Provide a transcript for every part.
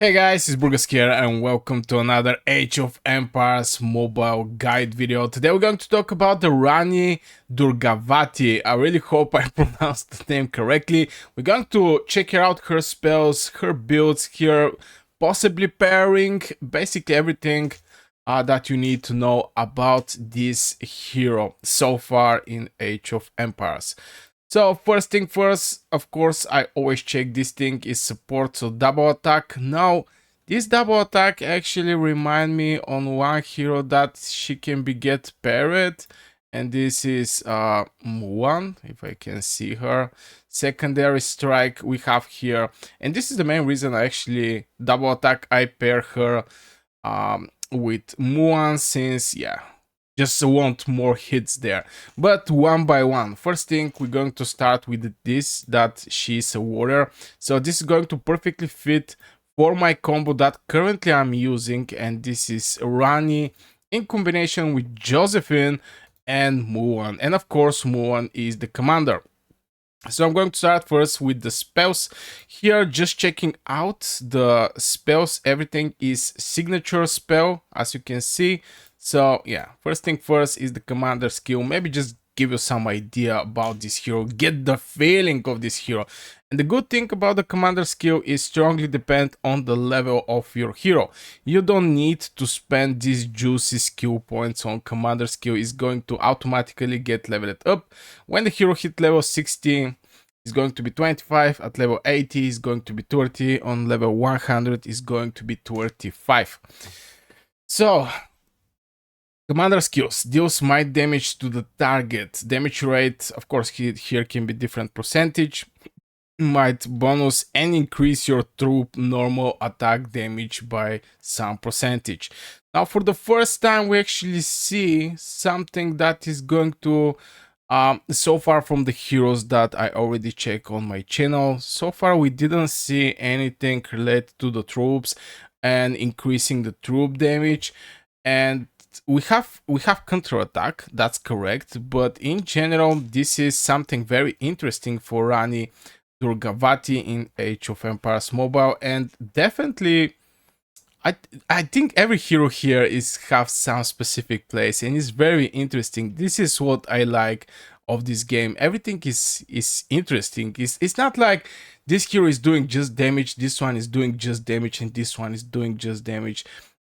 Hey guys, it's Burgas here and welcome to another Age of Empires mobile guide video. Today we're going to talk about the Rani Durgavati. I really hope I pronounced the name correctly. We're going to check out her spells, her builds, her possibly pairing, basically everything that you need to know about this hero so far in Age of Empires. So first thing first, of course, I always check this thing is support, so double attack. Now, this double attack actually remind me on one hero that she can be get paired, and this is one, if I can see her. Secondary strike we have here, and this is the main reason I actually double attack. I pair her with Muan since, yeah, just want more hits there. But one by one, first thing we're going to start with this, that she's a warrior, so this is going to perfectly fit for my combo that currently I'm using, and this is Rani in combination with Josephine and Muan, and of course Muan is the commander. So I'm going to start first with the spells. Here, just checking out the spells, everything is signature spell, as you can see. So yeah, first thing first is the commander skill. Maybe just give you some idea about this hero, get the feeling of this hero. And the good thing about the commander skill is strongly depend on the level of your hero. You don't need to spend these juicy skill points on commander skill, is going to automatically get leveled up. When the hero hit level 60, is going to be 25, at level 80 is going to be 30, on level 100 is going to be 25. So commander skills, deals might damage to the target. Damage rate, of course, here can be different percentage. Might bonus and increase your troop normal attack damage by some percentage. Now, for the first time, we actually see something that is going to, so far from the heroes that I already checked on my channel, so far we didn't see anything related to the troops and increasing the troop damage. And we have counter attack, that's correct, but in general this is something very interesting for Rani Durgavati in Age of Empires Mobile, and definitely I think every hero here is have some specific place and it's very interesting. This is what I like of this game. Everything is interesting. It's not like this hero is doing just damage, this one is doing just damage, and this one is doing just damage.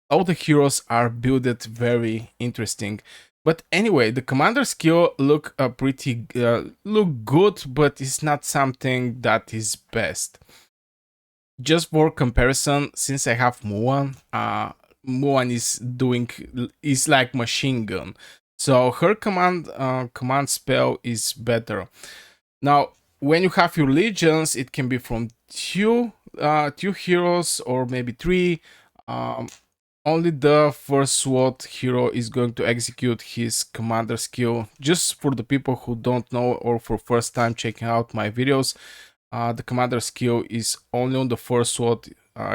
All the heroes are builded very interesting. But anyway, the commander skill look pretty look good, but it's not something that is best. Just for comparison, since I have Muan, Muan is like machine gun, so her command spell is better. Now, when you have your legions, it can be from two heroes or maybe three. Only the first SWAT hero is going to execute his commander skill. Just for the people who don't know or for first time checking out my videos, the commander skill is only on the first SWAT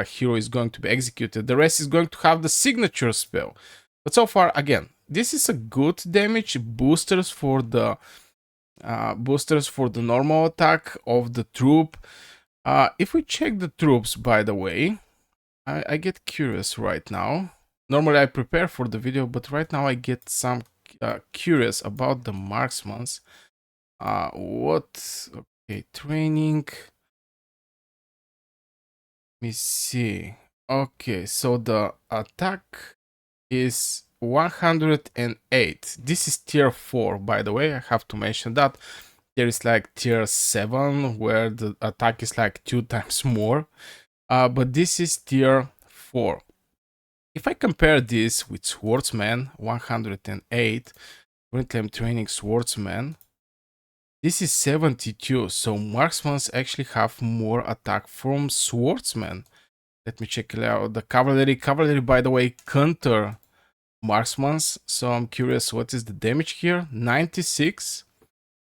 hero is going to be executed. The rest is going to have the signature spell. But so far, again, this is a good damage boosters for the normal attack of the troop. If we check the troops, by the way, I get curious right now. Normally I prepare for the video, but right now I get some curious about the marksmans. Okay, training. Let me see. Okay, so the attack is 108. This is tier 4, by the way. I have to mention that. There is like tier 7 where the attack is like 2 times more. But this is tier 4. If I compare this with Swordsman, 108, currently I'm training Swordsman, this is 72, so Marksmans actually have more attack from Swordsman. Let me check it out. The Cavalry, by the way, counter Marksmans, so I'm curious what is the damage here, 96.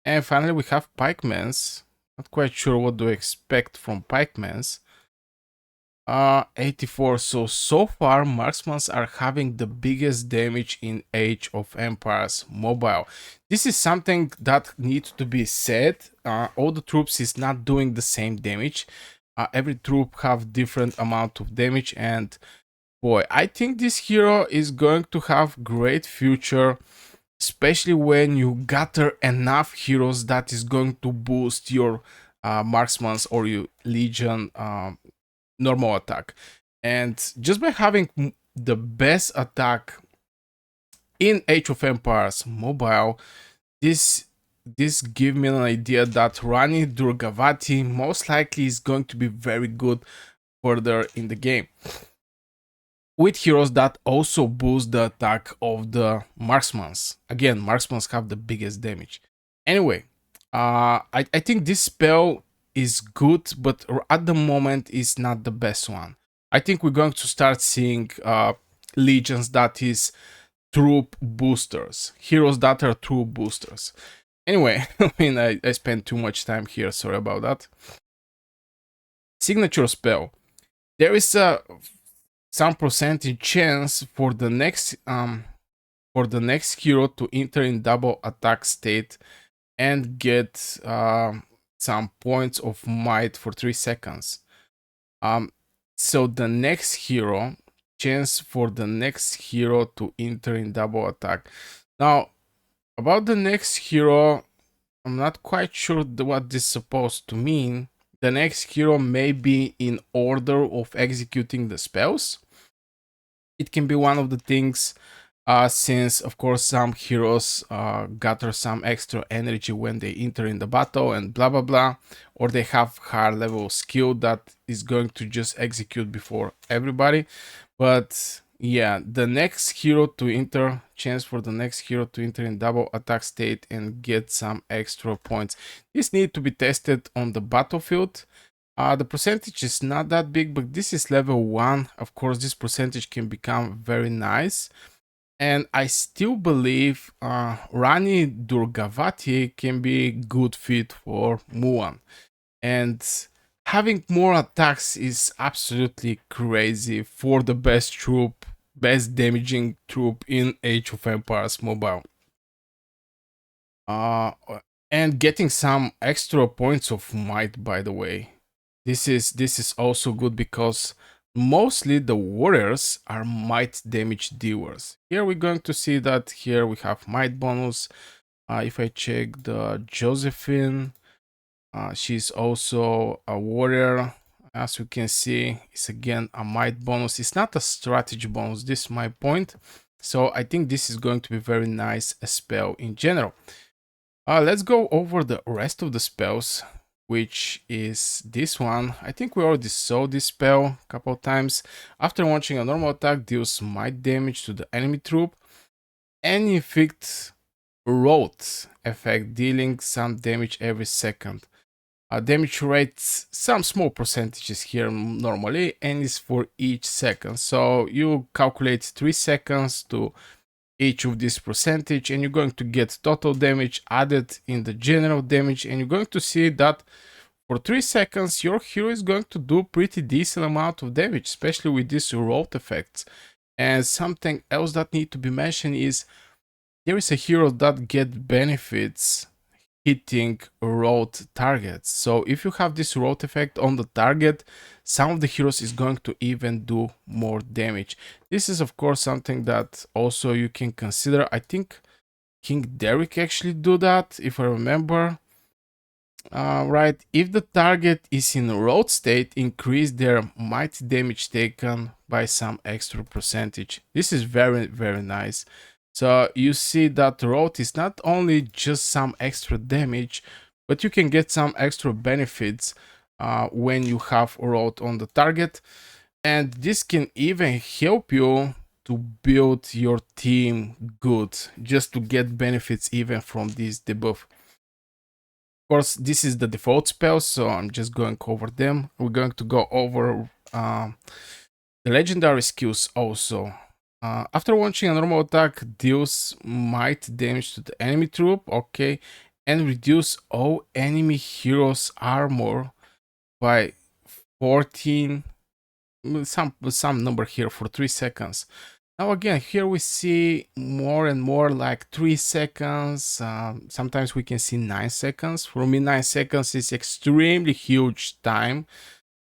And finally we have Pikemans, not quite sure what to expect from Pikemans. 84. So far marksmans are having the biggest damage in Age of Empires Mobile. This is something that needs to be said. All the troops is not doing the same damage. Every troop have different amount of damage, and boy, I think this hero is going to have great future, especially when you gather enough heroes that is going to boost your marksman's or your legion normal attack. And just by having the best attack in Age of Empires mobile, this this give me an idea that Rani Durgavati most likely is going to be very good further in the game, with heroes that also boost the attack of the marksmans. Again, marksmans have the biggest damage. Anyway, I think this spell is good, but at the moment is not the best one. I think we're going to start seeing legions that is troop boosters, heroes that are troop boosters. Anyway, I mean, I spent too much time here, sorry about that. Signature spell. There is a some percentage chance for the next hero to enter in double attack state and get some points of might for 3 seconds. So the next hero, chance for the next hero to enter in double attack. Now, about the next hero, I'm not quite sure what this is supposed to mean. The next hero may be in order of executing the spells. It can be one of the things, since of course some heroes gather some extra energy when they enter in the battle and blah blah blah, or they have higher level skill that is going to just execute before everybody. But yeah, the next hero to enter, chance for the next hero to enter in double attack state and get some extra points. This need to be tested on the battlefield. The percentage is not that big, but this is level 1. Of course, this percentage can become very nice. And I still believe Rani Durgavati can be good fit for Muan. And having more attacks is absolutely crazy for the best troop, best damaging troop in Age of Empires mobile. And getting some extra points of might, by the way. This is also good because mostly the warriors are might damage dealers. Here we're going to see that here we have might bonus. If I check the Josephine, she's also a warrior. As you can see, it's again a might bonus. It's not a strategy bonus, this is my point. So I think this is going to be very nice a spell in general. Let's go over the rest of the spells, which is this one. I think we already saw this spell a couple of times. After launching a normal attack, deals might damage to the enemy troop and inflict rote effect, dealing some damage every second. Damage rates some small percentages here normally, and is for each second. So you calculate 3 seconds to each of this percentage, and you're going to get total damage added in the general damage, and you're going to see that for 3 seconds your hero is going to do pretty decent amount of damage, especially with these rote effects. And something else that need to be mentioned is there is a hero that get benefits hitting rote targets. So if you have this rote effect on the target, some of the heroes is going to even do more damage. This is of course something that also you can consider. I think King Derek actually do that, if I remember right. If the target is in rote state, increase their might damage taken by some extra percentage. This is very nice. So you see that rote is not only just some extra damage, but you can get some extra benefits when you have rote on the target. And this can even help you to build your team good, just to get benefits even from this debuff. Of course, this is the default spell, so I'm just going over them. We're going to go over the legendary skills also. After launching a normal attack, deals might damage to the enemy troop, okay, and reduce all enemy heroes' armor by 14, some number here for 3 seconds. Now again, here we see more and more like 3 seconds. Sometimes we can see 9 seconds. For me, 9 seconds is extremely huge time.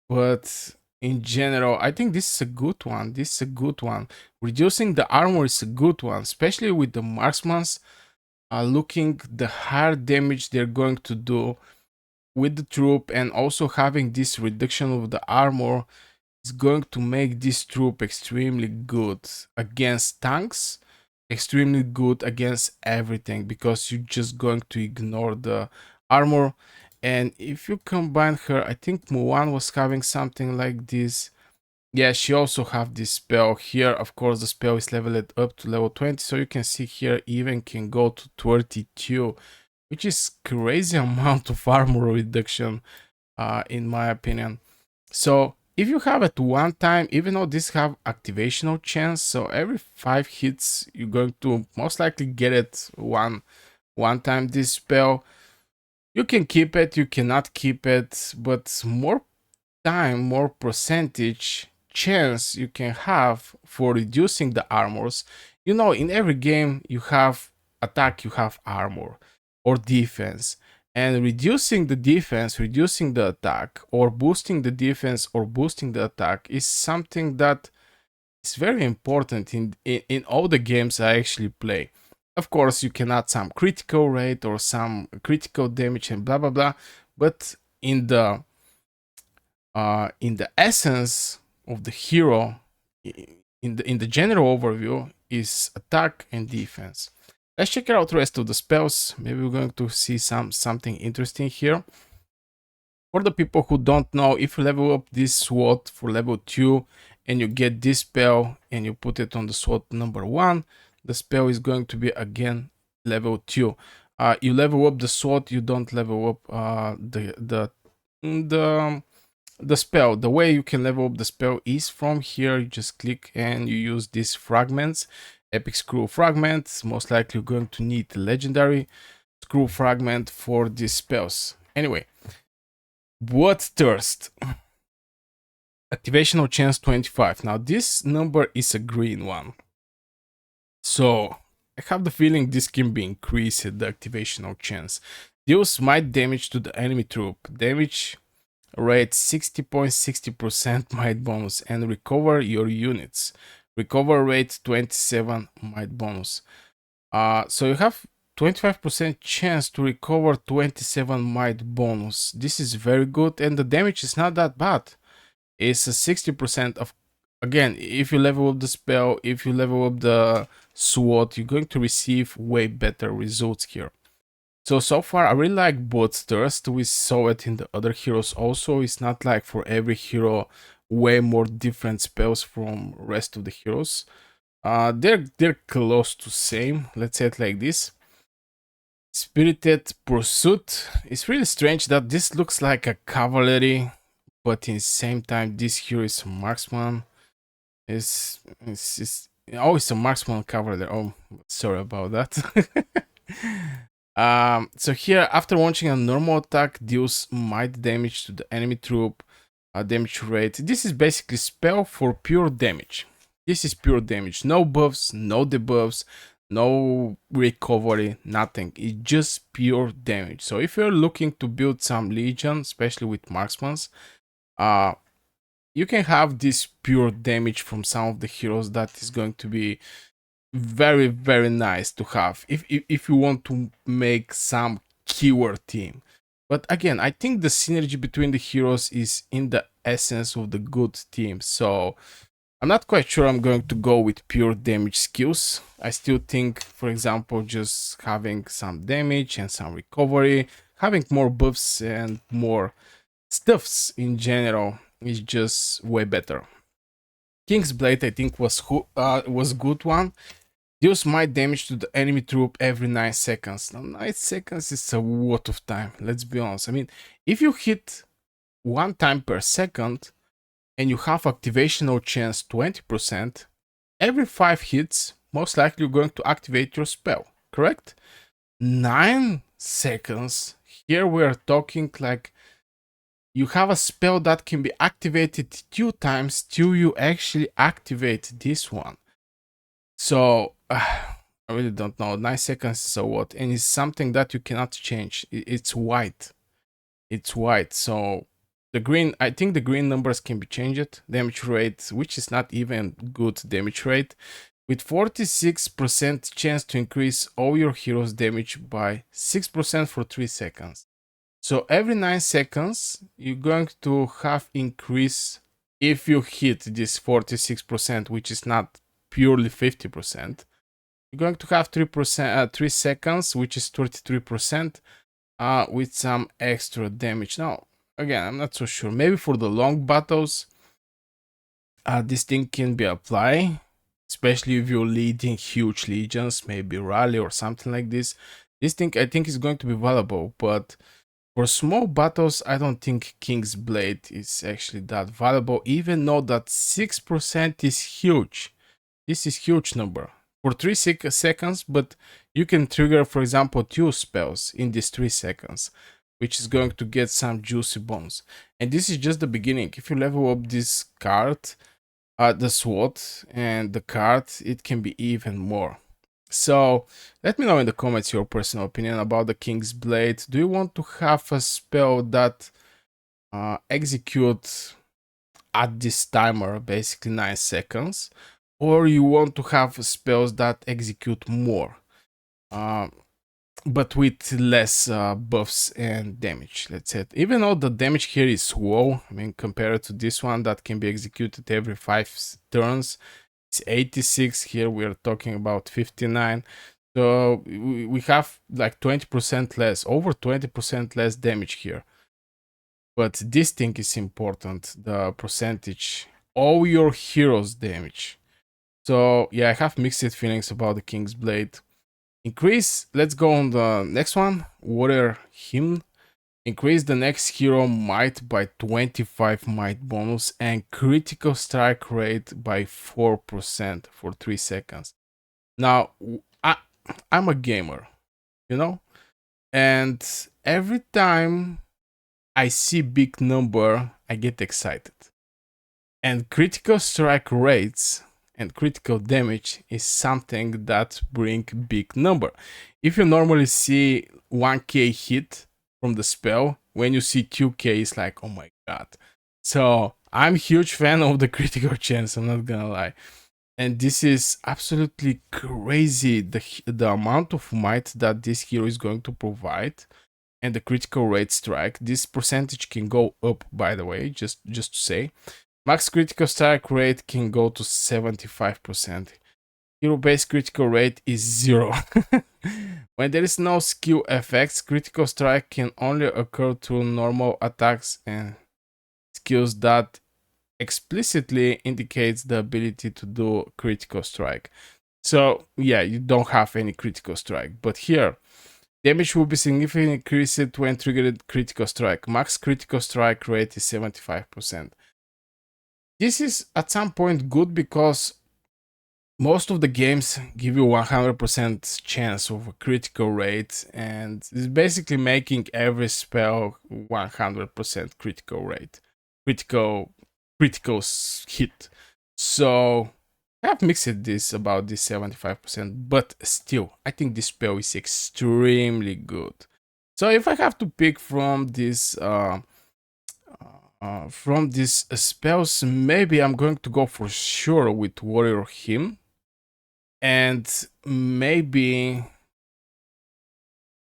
but in general, I think this is a good one. This is a good one. Reducing the armor is a good one, especially with the marksmans. Looking the hard damage they're going to do with the troop, and also having this reduction of the armor is going to make this troop extremely good against tanks, extremely good against everything, because you're just going to ignore the armor. And if you combine her, I think Mulan was having something like this. Yeah, she also have this spell here. Of course, the spell is leveled up to level 20, so you can see here even can go to 32, which is crazy amount of armor reduction, in my opinion. So if you have it one time, even though this have activational chance, so every 5 hits you're going to most likely get it one time this spell. You can keep it, you cannot keep it, but more time, more percentage chance you can have for reducing the armors. You know, in every game you have attack, you have armor or defense. And reducing the defense, reducing the attack, or boosting the defense or boosting the attack is something that is very important in all the games I actually play. Of course, you can add some critical rate or some critical damage and blah blah blah, but in the essence of the hero, in the general overview, is attack and defense. Let's check out the rest of the spells. Maybe we're going to see something interesting here. For the people who don't know, if you level up this sword for level 2 and you get this spell and you put it on the sword number 1, the spell is going to be again level 2. You level up the sword, you don't level up the spell. The way you can level up the spell is from here. You just click and you use these fragments. Epic screw fragments. Most likely you're going to need legendary screw fragment for these spells. Anyway, Bloodthirst. Activational chance 25. Now this number is a green one, so I have the feeling this can be increased, the activational chance. Deals smite damage to the enemy troop. Damage rate 60.60% might bonus, and recover your units. Recover rate 27 might bonus. So you have 25% chance to recover 27 might bonus. This is very good, and the damage is not that bad. It's a 60% of, again, if you level up the spell, if you level up the sword, you're going to receive way better results here. So far I really like Bloodthirst. We saw it in the other heroes also. It's not like for every hero way more different spells from rest of the heroes. They're close to same, let's say it like this. Spirited Pursuit. It's really strange that this looks like a cavalry, but in the same time this hero is a marksman. Oh, it's a marksman cavalry. Oh, sorry about that. So here, after launching a normal attack, deals might damage to the enemy troop. Damage rate. This is basically spell for pure damage. This is pure damage. No buffs, no debuffs, no recovery, nothing. It's just pure damage. So if you're looking to build some legion, especially with marksmans, you can have this pure damage from some of the heroes. That is going to be very, very nice to have if you want to make some keyword team. But again, I think the synergy between the heroes is in the essence of the good team. So I'm not quite sure I'm going to go with pure damage skills. I still think, for example, just having some damage and some recovery, having more buffs and more stuffs in general is just way better. King's Blade, I think, was good one. Deals might damage to the enemy troop every 9 seconds. Now, 9 seconds is a lot of time, let's be honest. I mean, if you hit 1 time per second and you have activational chance 20%, every 5 hits, most likely you're going to activate your spell, correct? 9 seconds, here we're talking like you have a spell that can be activated 2 times till you actually activate this one. So I really don't know. 9 seconds is a what, and it's something that you cannot change. It's white. It's white. So The green, I think the green numbers can be changed. Damage rate, which is not even good damage rate, with 46% chance to increase all your heroes' damage by 6% for 3 seconds. So every 9 seconds, you're going to have increase if you hit this 46%, which is not purely 50%. You're going to have 3 seconds, which is 33%, with some extra damage. Now, again, I'm not so sure. Maybe for the long battles, this thing can be applied, especially if you're leading huge legions, maybe rally or something like this. This thing I think is going to be valuable, but for small battles, I don't think King's Blade is actually that valuable, even though that 6% is huge. This is huge number for 3 seconds, but you can trigger, for example, 2 spells in these 3 seconds, which is going to get some juicy bones. And this is just the beginning. If you level up this card, the sword and the card, it can be even more. So let me know in the comments your personal opinion about the King's Blade. Do you want to have a spell that executes at this timer, basically 9 seconds, or you want to have spells that execute more, but with less buffs and damage, let's say. Even though the damage here is low, I mean, compared to this one that can be executed every 5 turns, it's 86. Here we are talking about 59. So we have like 20% less, over 20% less damage here. But this thing is important, the percentage, all your heroes damage. So yeah, I have mixed feelings about the King's Blade. Increase, let's go on the next one, Warrior Hymn. Increase the next hero might by 25 might bonus and critical strike rate by 4% for 3 seconds. Now, I'm a gamer, you know? And every time I see big number, I get excited. And critical strike rates and critical damage is something that bring big number. If you normally see 1k hit from the spell, when you see 2k, it's like, oh my god. So I'm a huge fan of the critical chance, I'm not gonna lie. And this is absolutely crazy, the amount of might that this hero is going to provide and the critical rate strike. This percentage can go up, by the way, just to say. Max critical strike rate can go to 75%. Hero base critical rate is 0. When there is no skill effects, critical strike can only occur to normal attacks and skills that explicitly indicates the ability to do critical strike. So yeah, you don't have any critical strike, but here damage will be significantly increased when triggered critical strike. Max critical strike rate is 75%. This is at some point good because most of the games give you 100% chance of a critical rate, and it's basically making every spell 100% critical rate, critical hit. So I have mixed this about this 75%, but still I think this spell is extremely good. So if I have to pick from these spells, maybe I'm going to go for sure with Warrior Hymn, and maybe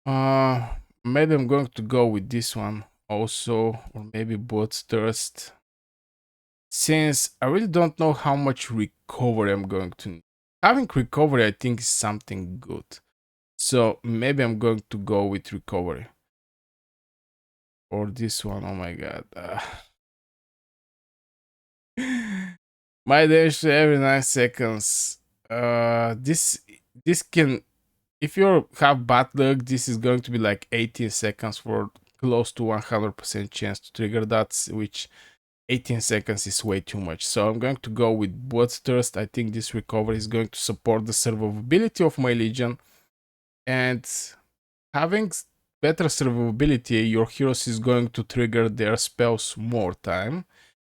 maybe I'm going to go with this one also, or maybe Bloodthirst, since I really don't know how much recovery I'm going to need. Having recovery, I think, is something good. So maybe I'm going to go with recovery. Or this one, oh my god. My damage every 9 seconds. This can, if you have bad luck, this is going to be like 18 seconds for close to 100% chance to trigger that, which 18 seconds is way too much. So I'm going to go with Bloodthirst. I think this recovery is going to support the survivability of my legion, and having better survivability, your heroes is going to trigger their spells more time,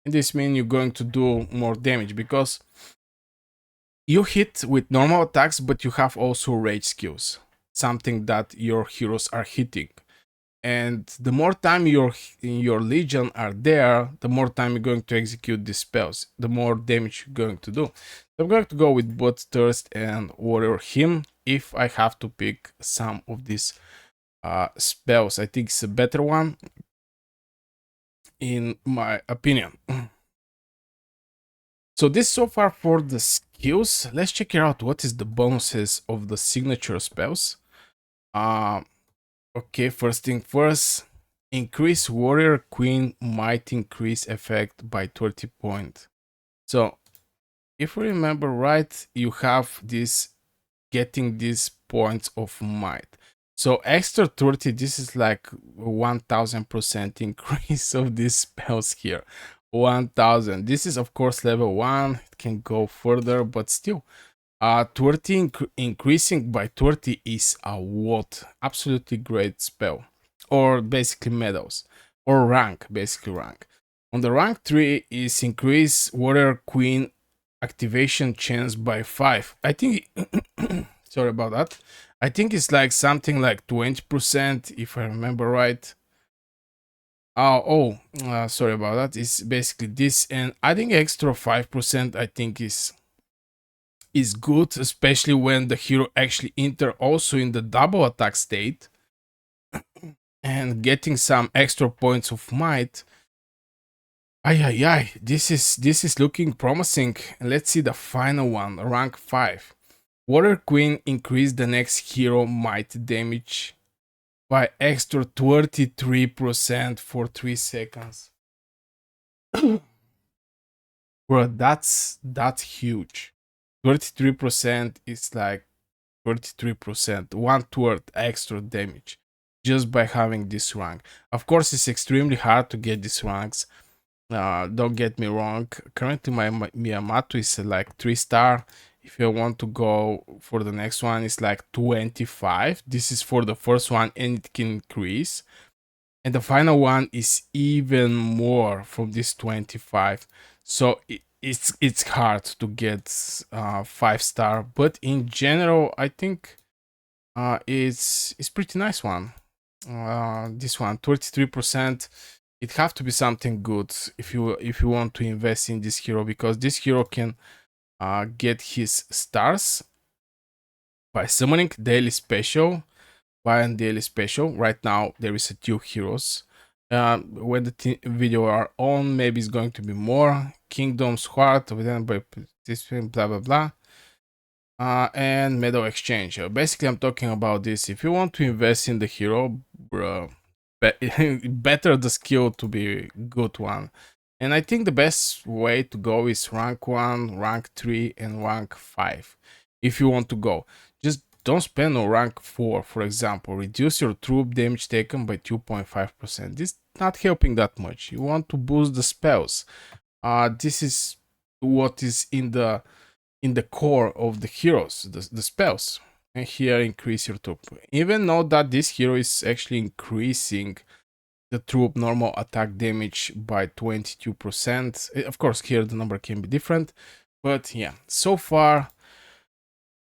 and this means you're going to do more damage because you hit with normal attacks, but you have also rage skills, something that your heroes are hitting. And the more time your legion are there, the more time you're going to execute these spells, the more damage you're going to do. So I'm going to go with both Thirst and Warrior Hymn if I have to pick some of these spells. I think it's a better one in my opinion. So this so far for the skills. Let's check it out. What is the bonuses of the signature spells? Okay, first thing first, increase warrior queen might increase effect by 30 points. So if we remember right, you have this getting these points of might. So extra 30, this is like 1000% increase of these spells here. 1000. This is of course level 1. It can go further, but still 30 increasing by 30 is a what? Absolutely great spell. Or basically medals. Or rank, basically rank. On the rank 3 is increase warrior queen activation chance by 5. I think sorry about that. I think it's like something like 20% if I remember right. Sorry about that. It's basically this, and adding extra 5% I think is good, especially when the hero actually enter also in the double attack state and getting some extra points of might. This is looking promising. Let's see the final one, rank 5. Warrior Queen increase the next hero might damage by extra 33% for 3 seconds. Bro, that's huge. 33% is like 33%, 1/3 extra damage just by having this rank. Of course, it's extremely hard to get these ranks. Don't get me wrong. Currently, my Miyamoto is like 3-star. If you want to go for the next one, it's like 25. This is for the first one, and it can increase. And the final one is even more from this 25. So it's hard to get 5-star, but in general, I think it's pretty nice one. This one, 33%. It have to be something good if you want to invest in this hero, because this hero can get his stars by summoning daily special. Buying daily special. Right now there is a 2 heroes. When the video are on, maybe it's going to be more. Kingdom's Heart, by this blah blah blah. And medal exchange. Basically, I'm talking about this. If you want to invest in the hero, bro, better the skill to be good one. And I think the best way to go is rank 1, rank 3, and rank 5. If you want to go, just don't spend on rank 4, for example. Reduce your troop damage taken by 2.5%. This is not helping that much. You want to boost the spells. This is what is in the core of the heroes, the spells. And here increase your troop. Even though that this hero is actually increasing the troop normal attack damage by 22%. Of course, here the number can be different, but yeah, so far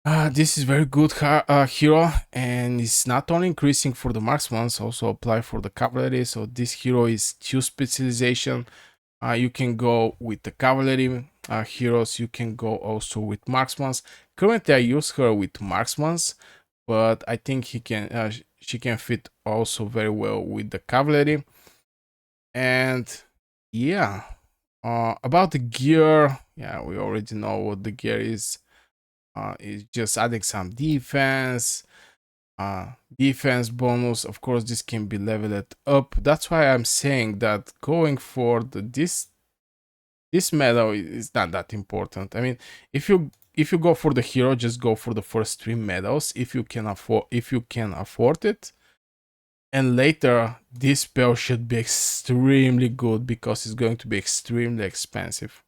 this is very good hero, and it's not only increasing for the marksmen, also apply for the cavalry. So this hero is 2 specialization. You can go with the cavalry heroes, you can go also with marksmen. Currently I use her with marksmen, but I think she can fit also very well with the cavalry. And yeah, about the gear, yeah, we already know what the gear is. It's just adding some defense bonus. Of course, this can be leveled up. That's why I'm saying that going for this medal is not that important. I mean, if you go for the hero, just go for the first 3 medals if you can afford it. And later, this spell should be extremely good because it's going to be extremely expensive.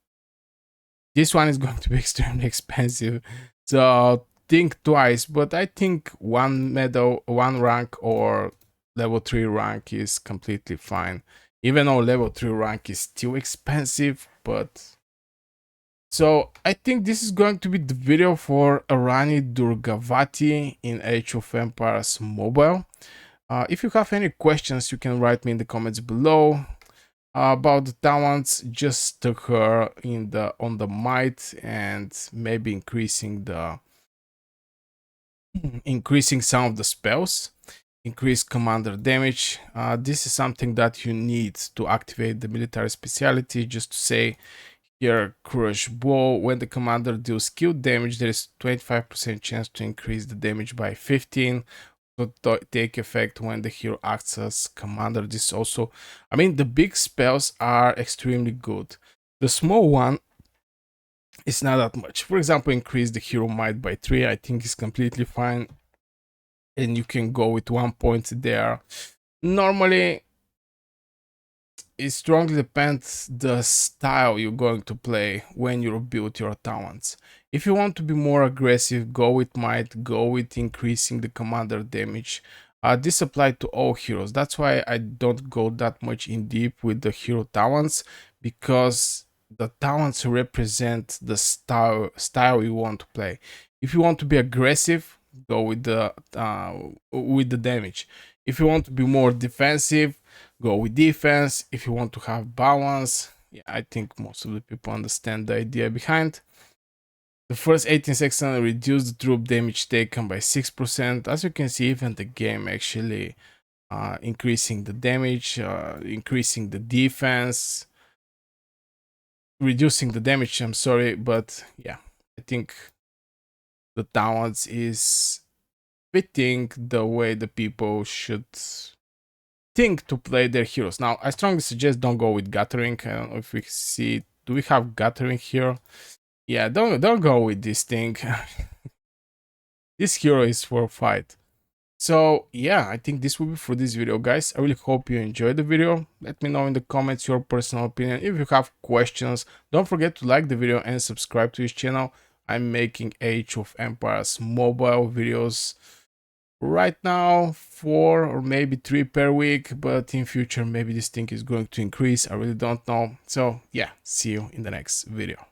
This one is going to be extremely expensive, so think twice. But I think 1 medal, 1 rank, or level 3 rank is completely fine. Even though level 3 rank is still expensive, but... So I think this is going to be the video for Rani Durgavati in Age of Empires Mobile. If you have any questions, you can write me in the comments below. About the talents, just took her in the on the might and maybe increasing some of the spells, increase commander damage. This is something that you need to activate the military specialty. Just to say here, crush blow. When the commander deals skill damage, there is 25% chance to increase the damage by 15. To take effect when the hero acts as commander. This also, I mean, the big spells are extremely good. The small one is not that much. For example, increase the hero might by 3, I think is completely fine, and you can go with 1 point there. Normally it strongly depends the style you're going to play when you build your talents. If you want to be more aggressive, go with might, go with increasing the commander damage. This applies to all heroes. That's why I don't go that much in deep with the hero talents, because the talents represent the style you want to play. If you want to be aggressive, go with the damage. If you want to be more defensive, go with defense. If you want to have balance, yeah, I think most of the people understand the idea behind. The first 18 seconds reduce the troop damage taken by 6%. As you can see, even the game actually increasing the damage, increasing the defense, reducing the damage, I'm sorry, but yeah, I think the talents is fitting the way the people should think to play their heroes. Now, I strongly suggest don't go with Gathering. I don't know if we see, do we have Gathering here? Yeah, don't go with this thing. This hero is for a fight. So yeah, I think this will be for this video, guys. I really hope you enjoyed the video. Let me know in the comments your personal opinion. If you have questions, don't forget to like the video and subscribe to this channel. I'm making Age of Empires mobile videos right now, 4 or maybe 3 per week, but in future maybe this thing is going to increase. I really don't know. So yeah, see you in the next video.